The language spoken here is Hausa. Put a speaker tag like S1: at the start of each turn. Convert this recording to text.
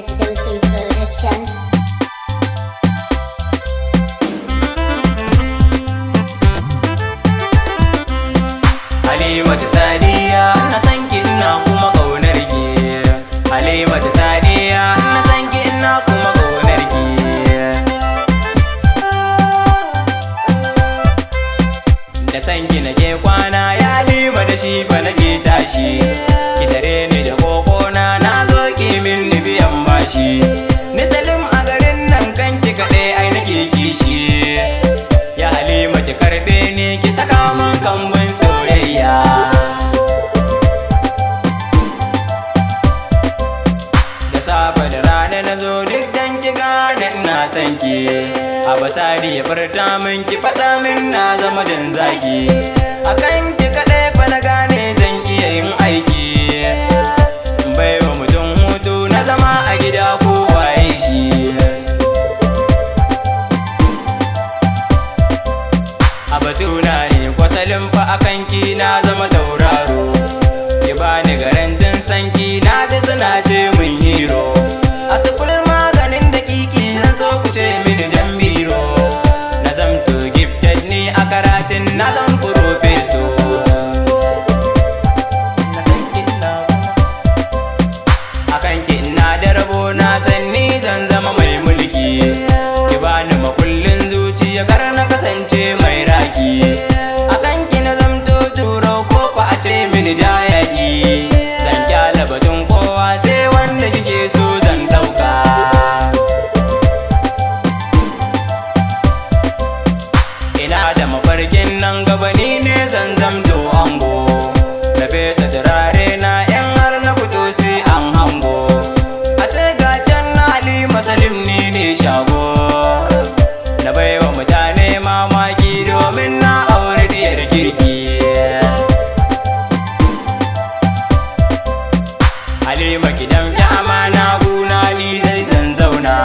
S1: Dosey Production.
S2: Halimatu Sadeeya na san ki ina kuma ƙaunar ki. Halimatu Sadeeya na san ki ina kuma ƙaunar ki. Da san ki nake kwana ya Halima da shi fa nake tashi. Ki tare ni da kokona na zo ki min ni biyan bashi. Ni Salim a garin nan kanki kaɗai ai nake kishi. Ya Halima ki karɓe ni ki saka mun kambun soyayya. Da safe da rana na zo duk dan ki gane ina son ki. Abasari ya furta min ki faɗa min na zama jan zaki. Akan ki kaɗai fa na gane zan iya yin aiki. Baiwa mutum hutu na zama a gida ko waye shi. A batuna ne kwasalin fa akan ki na zama tauraro. Ki bani garantin sanki na ji suna ce mun hero. A sukul maganin da kiki zan so ku ce mini jan biro. Na zamto gifted ni a karatun na zan profeso. Na san ki ina akan ki ina da rabo na san ni zan zama mai mulki. Ki bani makullin zuciya kar na kasance mai raki. Akan ki na zamto turo ko fa a ce mini jayaki. Zan kyala batun kowa sai wanda kike so zan dauka. Ina da mafarkin nan gaba ni ne zan zamto ango. Na fesa turare na yan har na fito sai an hango. A ce ga can na Halima Salim ni ne shago. Na baiwa mutane mamaki domin na aure diyar kirki. Halima ki damke amana guna ni zai zan zauna.